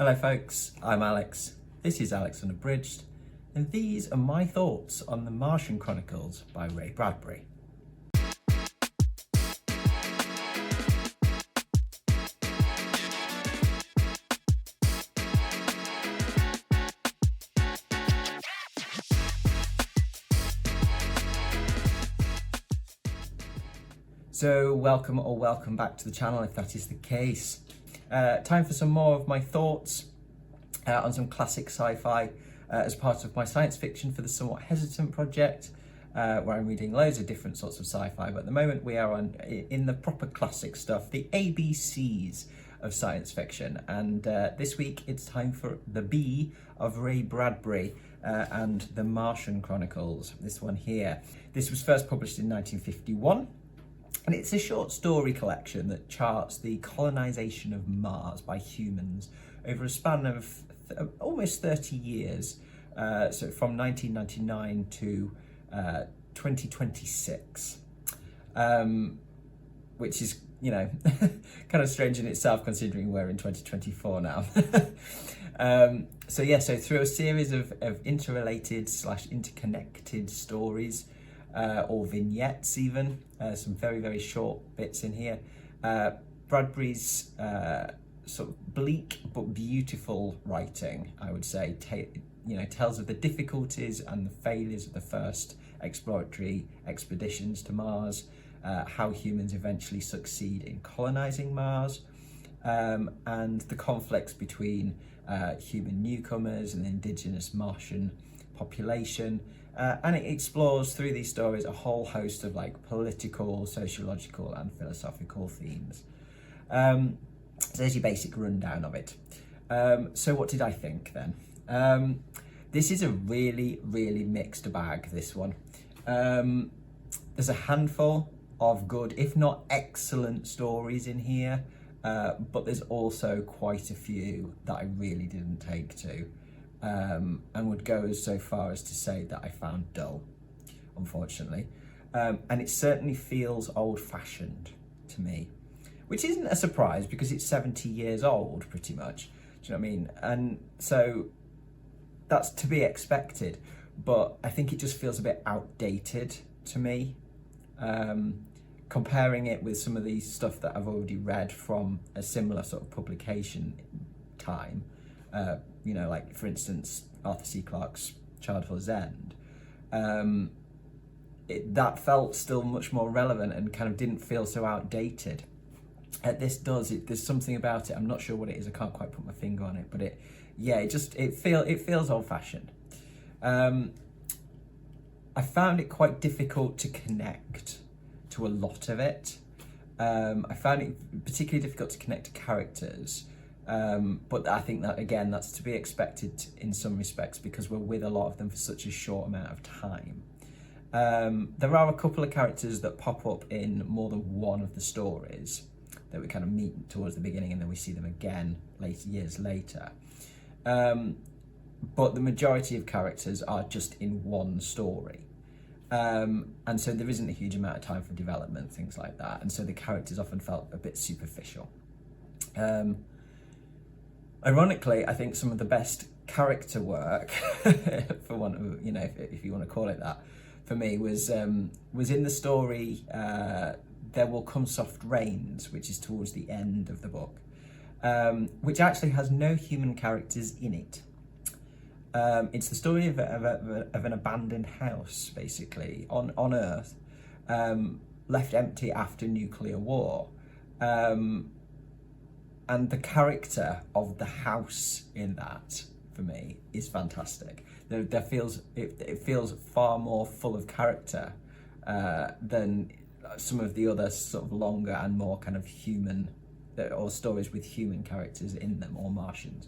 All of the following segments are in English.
Hello folks, I'm Alex, this is Alex Unabridged, and these are my thoughts on the Martian Chronicles by Ray Bradbury. So welcome back to the channel if that is the case. Time for some more of my thoughts on some classic sci-fi as part of my science fiction for the Somewhat Hesitant project, where I'm reading loads of different sorts of sci-fi, but at the moment we are in the proper classic stuff, the ABCs of science fiction, and this week it's time for the B of Ray Bradbury and the Martian Chronicles, this one here. This was first published in 1951. And it's a short story collection that charts the colonisation of Mars by humans over a span of almost 30 years, so from 1999 to 2026, which is, you know, kind of strange in itself considering we're in 2024 now. So through a series of interrelated / interconnected stories, or vignettes even, some very short bits in here. Bradbury's sort of bleak but beautiful writing, I would say, tells of the difficulties and the failures of the first exploratory expeditions to Mars, how humans eventually succeed in colonising Mars, and the conflicts between human newcomers and the indigenous Martian population. And it explores through these stories a whole host of like political, sociological and philosophical themes. So there's your basic rundown of it. So what did I think then? This is a really mixed bag, this one. There's a handful of good, if not excellent stories in here, but there's also quite a few that I really didn't take to. And would go so far as to say that I found dull, unfortunately. And it certainly feels old-fashioned to me, which isn't a surprise because it's 70 years old, pretty much. Do you know what I mean? And so that's to be expected, but I think it just feels a bit outdated to me. Comparing it with some of the stuff that I've already read from a similar sort of publication time, like for instance Arthur C. Clarke's Childhood's End, that felt still much more relevant and kind of didn't feel so outdated. This does. There's something about it. I'm not sure what it is. I can't quite put my finger on it, but it feels old-fashioned. I found it quite difficult to connect to a lot of it. I found it particularly difficult to connect to characters. But I think that, again, that's to be expected in some respects because we're with a lot of them for such a short amount of time. There are a couple of characters that pop up in more than one of the stories that we kind of meet towards the beginning and then we see them again years later. But the majority of characters are just in one story. And so there isn't a huge amount of time for development, things like that. And so the characters often felt a bit superficial. Ironically, I think some of the best character work, for one of, if you want to call it that, for me was in the story There Will Come Soft Rains, which is towards the end of the book, which actually has no human characters in it. It's the story of an abandoned house, basically, on Earth, left empty after nuclear war. And the character of the house in that, for me, is fantastic. It feels far more full of character than some of the other sort of longer and more kind of human, or stories with human characters in them, or Martians.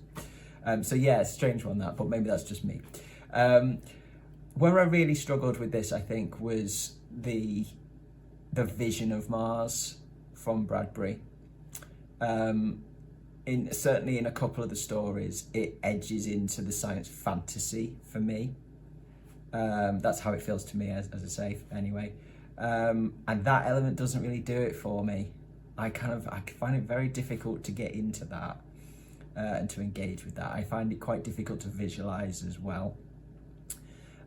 So yeah, strange one that, but maybe that's just me. Where I really struggled with this, I think, was the vision of Mars from Bradbury. Certainly in a couple of the stories, it edges into the science fantasy for me. That's how it feels to me, as I say, anyway. And that element doesn't really do it for me. I find it very difficult to get into that. and to engage with that. I find it quite difficult to visualize as well.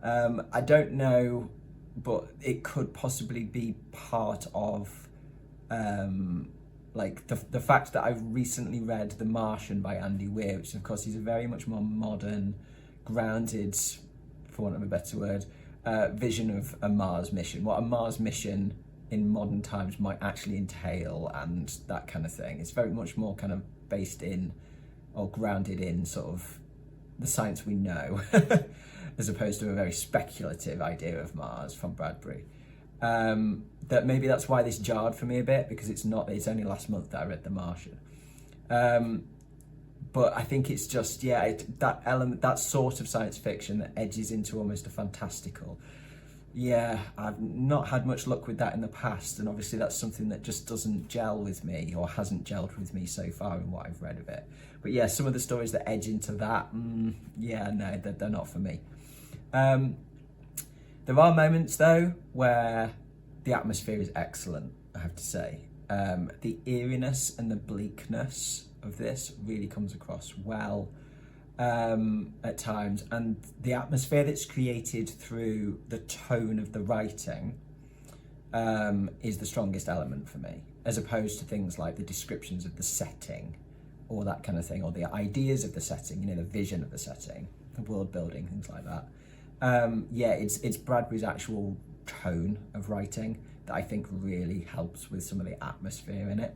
I don't know, but it could possibly be part of like the fact that I've recently read The Martian by Andy Weir, which of course is a very much more modern, grounded, for want of a better word, vision of a Mars mission, what a Mars mission in modern times might actually entail, and that kind of thing. It's very much more kind of based in or grounded in sort of the science we know as opposed to a very speculative idea of Mars from Bradbury. That maybe that's why this jarred for me a bit, because it's only last month that I read The Martian. But I think it's just, that element, that sort of science fiction that edges into almost a fantastical. Yeah, I've not had much luck with that in the past, and obviously that's something that just doesn't gel with me, or hasn't gelled with me so far in what I've read of it. But yeah, some of the stories that edge into that, no, they're not for me. There are moments though where the atmosphere is excellent, I have to say. The eeriness and the bleakness of this really comes across well at times, and the atmosphere that's created through the tone of the writing is the strongest element for me, as opposed to things like the descriptions of the setting or that kind of thing, or the ideas of the setting, the vision of the setting, the world building, things like that. It's Bradbury's actual tone of writing that I think really helps with some of the atmosphere in it.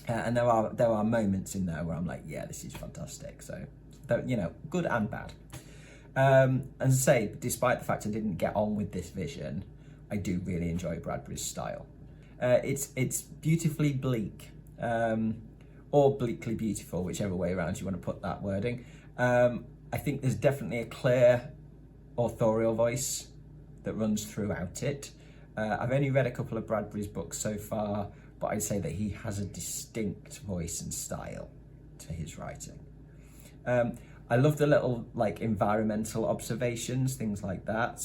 And there are moments in there where I'm like, yeah, this is fantastic. So, good and bad. And as I say, despite the fact I didn't get on with this vision, I do really enjoy Bradbury's style. It's beautifully bleak, or bleakly beautiful, whichever way around you want to put that wording. I think there's definitely a clear authorial voice that runs throughout it. I've only read a couple of Bradbury's books so far, but I'd say that he has a distinct voice and style to his writing. I love the little environmental observations, things like that,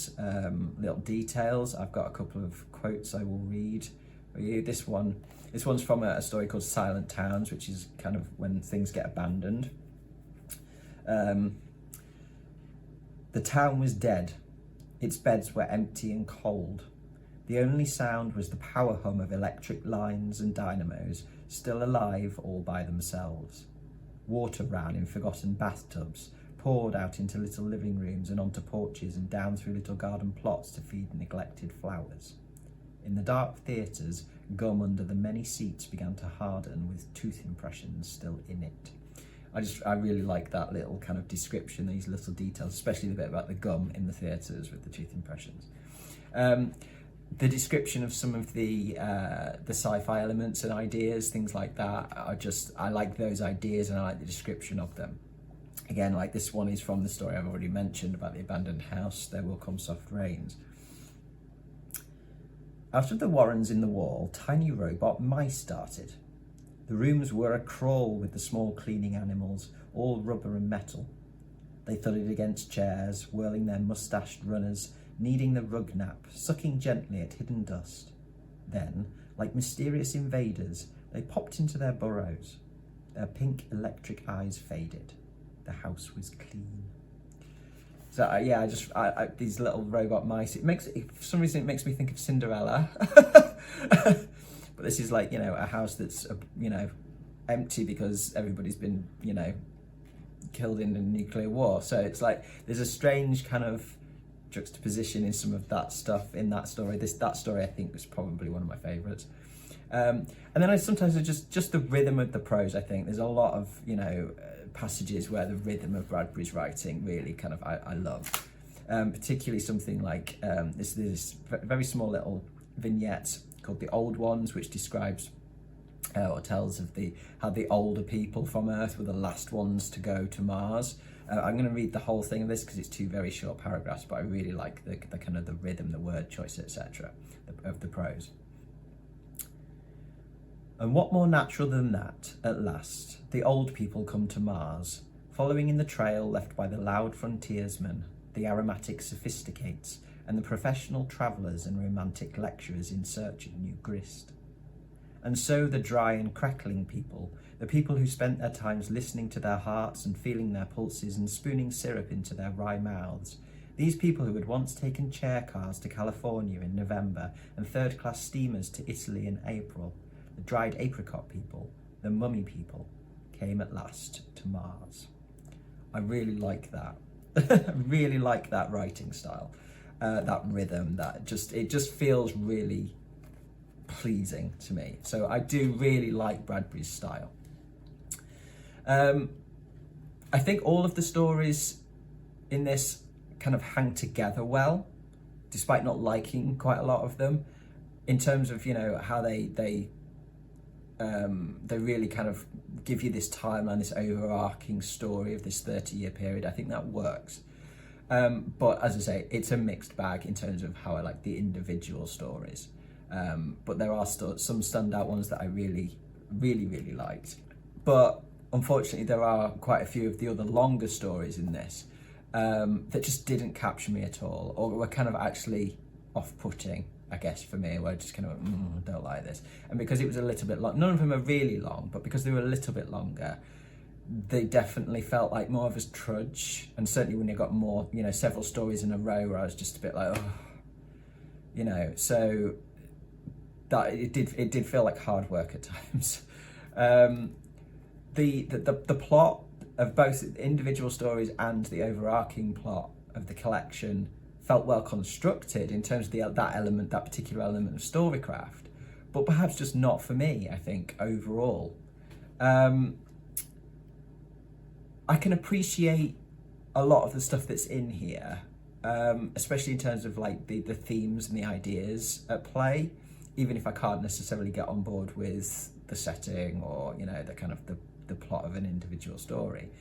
little details. I've got a couple of quotes I will read for you. This one's from a story called Silent Towns, which is kind of when things get abandoned. The town was dead. Its beds were empty and cold. The only sound was the power hum of electric lines and dynamos, still alive all by themselves. Water ran in forgotten bathtubs, poured out into little living rooms and onto porches and down through little garden plots to feed neglected flowers. In the dark theatres, gum under the many seats began to harden with tooth impressions still in it. I really like that little kind of description, these little details, especially the bit about the gum in the theatres with the tooth impressions. The description of some of the sci-fi elements and ideas, things like that, I like those ideas and I like the description of them. Again, like this one is from the story I've already mentioned about the abandoned house, There Will Come Soft Rains. Out of the warrens in the wall, tiny robot mice darted. The rooms were a crawl with the small cleaning animals, all rubber and metal. They thudded against chairs, whirling their mustached runners, kneading the rug nap, sucking gently at hidden dust. Then, like mysterious invaders, they popped into their burrows. Their pink electric eyes faded. The house was clean. So I these little robot mice. For some reason it makes me think of Cinderella. But this is a house that's empty because everybody's been killed in a nuclear war. So it's like there's a strange kind of juxtaposition in some of that stuff in that story. That story I think was probably one of my favourites. And then sometimes just the rhythm of the prose. I think there's a lot of passages where the rhythm of Bradbury's writing really kind of I love. Particularly something like this very small little vignette called The Old Ones, which describes or tells of how the older people from Earth were the last ones to go to Mars. I'm going to read the whole thing of this because it's two very short paragraphs, but I really like the kind of the rhythm, the word choice, etc. of the prose. And what more natural than that, at last, the old people come to Mars, following in the trail left by the loud frontiersmen, the aromatic sophisticates, and the professional travellers and romantic lecturers in search of new grist. And so the dry and crackling people, the people who spent their times listening to their hearts and feeling their pulses and spooning syrup into their wry mouths, these people who had once taken chair cars to California in November and third-class steamers to Italy in April, the dried apricot people, the mummy people, came at last to Mars. I really like that. I really like that writing style, that rhythm. It just feels really pleasing to me. So I do really like Bradbury's style. I think all of the stories in this kind of hang together well, despite not liking quite a lot of them, in terms of, you know, how they really kind of give you this timeline, this overarching story of this 30-year period. I think that works. But as I say, it's a mixed bag in terms of how I like the individual stories. But there are some standout ones that I really, really, really liked. But unfortunately, there are quite a few of the other longer stories in this that just didn't capture me at all, or were kind of actually off-putting, I guess, for me, where I just kind of, I don't like this. And because it was a little bit long, none of them are really long, but because they were a little bit longer, they definitely felt like more of a trudge. And certainly when you got more, you know, several stories in a row where I was just a bit like, oh, you know, so that it did feel like hard work at times. The plot of both individual stories and the overarching plot of the collection felt well constructed in terms of that particular element of storycraft, but perhaps just not for me, I think, overall. I can appreciate a lot of the stuff that's in here, especially in terms of like the themes and the ideas at play, even if I can't necessarily get on board with the setting or, you know, the kind of the plot of an individual story.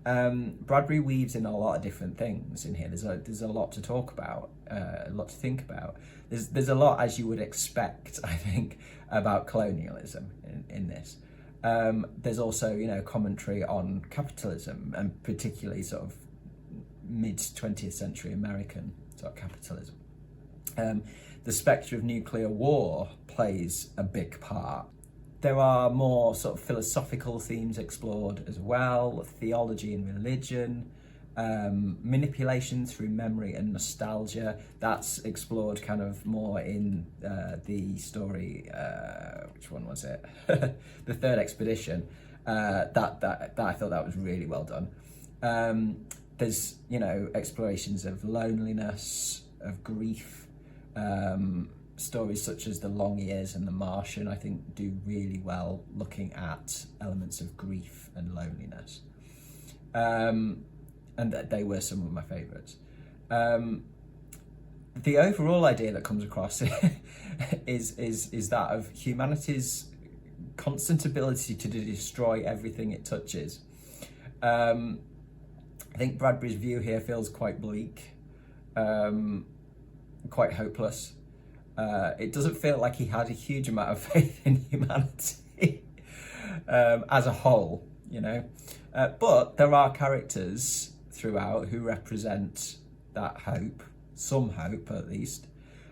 Bradbury weaves in a lot of different things in here. There's a lot to talk about, a lot to think about. There's a lot, as you would expect, I think, about colonialism in this. There's also, you know, commentary on capitalism, and particularly sort of mid-20th century American sort of capitalism. The spectre of nuclear war plays a big part. There are more sort of philosophical themes explored as well, theology and religion, manipulation through memory and nostalgia. That's explored kind of more in the story, which one was it? The Third Expedition. That I thought that was really well done. There's, you know, explorations of loneliness, of grief, stories such as The Long Years and The Martian, I think, do really well looking at elements of grief and loneliness. And they were some of my favourites. The overall idea that comes across is that of humanity's constant ability to destroy everything it touches. I think Bradbury's view here feels quite bleak, quite hopeless. It doesn't feel like he had a huge amount of faith in humanity as a whole, you know. But there are characters throughout who represent that hope, some hope at least.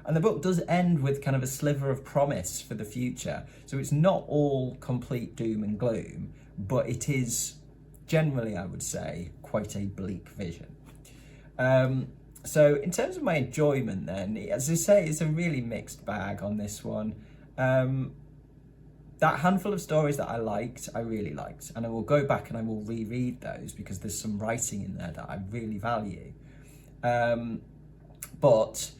And the book does end with kind of a sliver of promise for the future. So it's not all complete doom and gloom, but it is generally, I would say, quite a bleak vision. So in terms of my enjoyment then, as I say, it's a really mixed bag on this one. That handful of stories that I liked, I really liked. And I will go back and I will reread those because there's some writing in there that I really value. But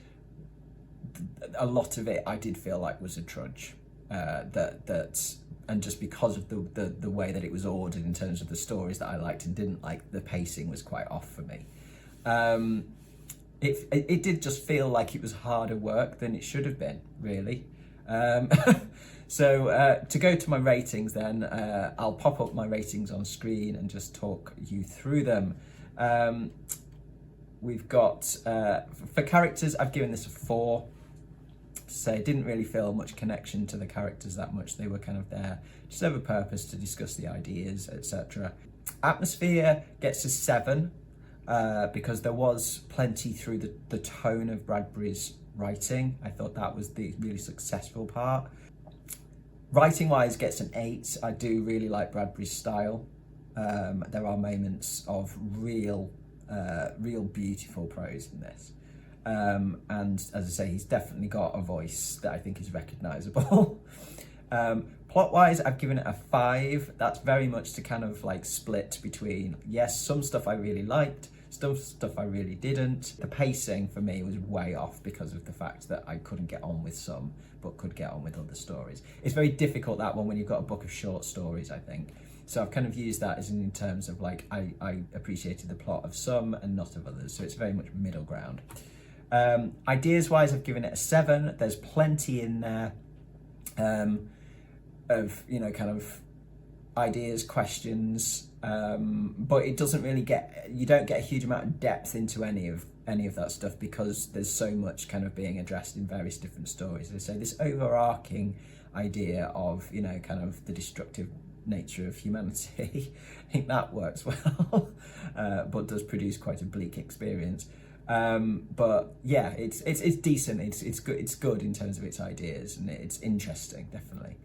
a lot of it I did feel like was a trudge. And just because of the way that it was ordered in terms of the stories that I liked and didn't like, the pacing was quite off for me. It did just feel like it was harder work than it should have been, really. So to go to my ratings then, I'll pop up my ratings on screen and just talk you through them. We've got, for characters, I've given this a 4. So I didn't really feel much connection to the characters that much. They were kind of there just have a purpose to discuss the ideas, etc. Atmosphere gets a 7 because there was plenty through the tone of Bradbury's writing. I thought that was the really successful part. Writing wise, gets an 8. I do really like Bradbury's style. There are moments of real beautiful prose in this. And as I say, he's definitely got a voice that I think is recognisable. Plot wise, I've given it a 5. That's very much to kind of like split between, yes, some stuff I really liked, stuff I really didn't. The pacing for me was way off because of the fact that I couldn't get on with some, but could get on with other stories. It's very difficult, that one, when you've got a book of short stories, I think. So I've kind of used that as in terms of like, I appreciated the plot of some and not of others. So it's very much middle ground. Ideas wise, I've given it a 7. There's plenty in there of, you know, kind of ideas, questions, but it doesn't really you don't get a huge amount of depth into any of that stuff because there's so much kind of being addressed in various different stories. They say this overarching idea of, you know, kind of the destructive nature of humanity. I think that works well, but does produce quite a bleak experience. But yeah, it's decent. It's good. It's good in terms of its ideas, and it's interesting, definitely.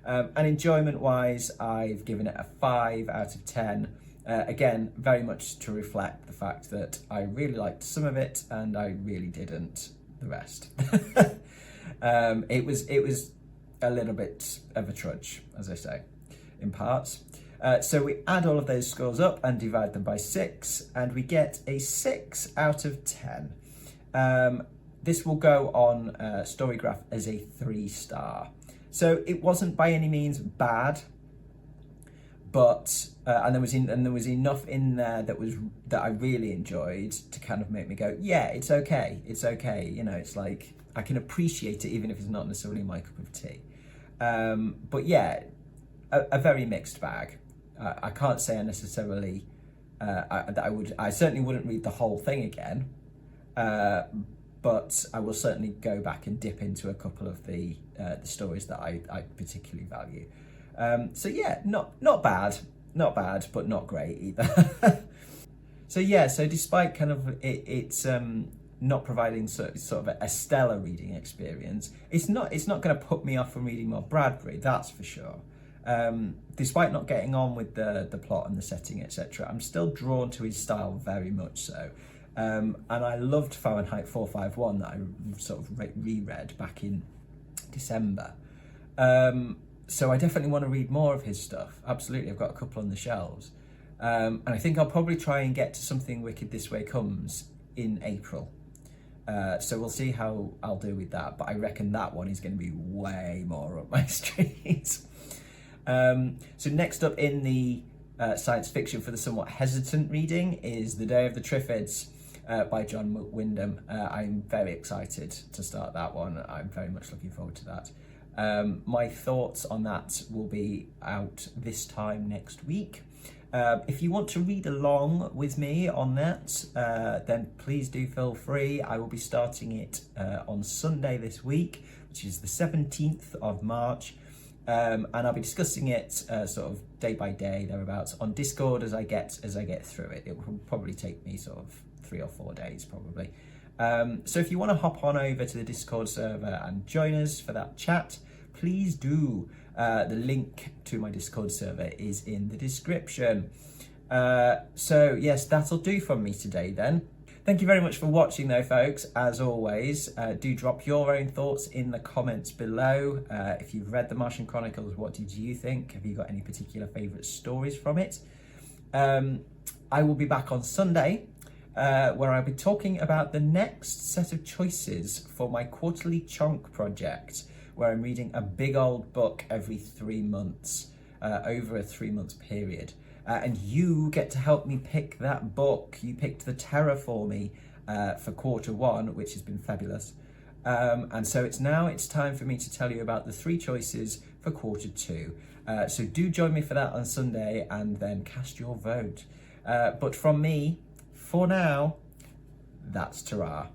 And enjoyment wise, I've given it a 5 out of 10. Again, very much to reflect the fact that I really liked some of it and I really didn't the rest. It was a little bit of a trudge, as I say, in parts. So we add all of those scores up and divide them by 6, and we get a 6 out of 10. This will go on Storygraph as a 3-star. So it wasn't by any means bad, but and there was enough in there that I really enjoyed to kind of make me go, yeah, it's okay. You know, it's like I can appreciate it even if it's not necessarily my cup of tea. But yeah, a very mixed bag. I can't say I necessarily I certainly wouldn't read the whole thing again, but I will certainly go back and dip into a couple of the stories that I particularly value. So yeah, not bad, but not great either. So despite kind of it's not providing sort of a stellar reading experience, it's not going to put me off from reading more Bradbury, that's for sure. Despite not getting on with the plot and the setting, etc., I'm still drawn to his style very much so. And I loved Fahrenheit 451 that I sort of reread back in December. So I definitely want to read more of his stuff. Absolutely, I've got a couple on the shelves. And I think I'll probably try and get to Something Wicked This Way Comes in April. So we'll see how I'll do with that. But I reckon that one is going to be way more up my street. So next up in the science fiction for the somewhat hesitant reading is The Day of the Triffids by John Wyndham. I'm very excited to start that one. I'm very much looking forward to that. My thoughts on that will be out this time next week. If you want to read along with me on that, then please do feel free. I will be starting it on Sunday this week, which is the 17th of March. And I'll be discussing it sort of day by day, thereabouts, on Discord as I get through it. It will probably take me sort of 3 or 4 days, probably. So if you want to hop on over to the Discord server and join us for that chat, please do. The link to my Discord server is in the description. So yes, that'll do from me today then. Thank you very much for watching though, folks. As always, do drop your own thoughts in the comments below. If you've read the Martian Chronicles, what did you think? Have you got any particular favourite stories from it? I will be back on Sunday, where I'll be talking about the next set of choices for my quarterly chunk project, where I'm reading a big old book every 3 months, over a 3-month period. And you get to help me pick that book. You picked The Terror for me for quarter 1, which has been fabulous. And so it's time for me to tell you about the 3 choices for quarter 2. So do join me for that on Sunday and then cast your vote. But from me, for now, that's ta-ra.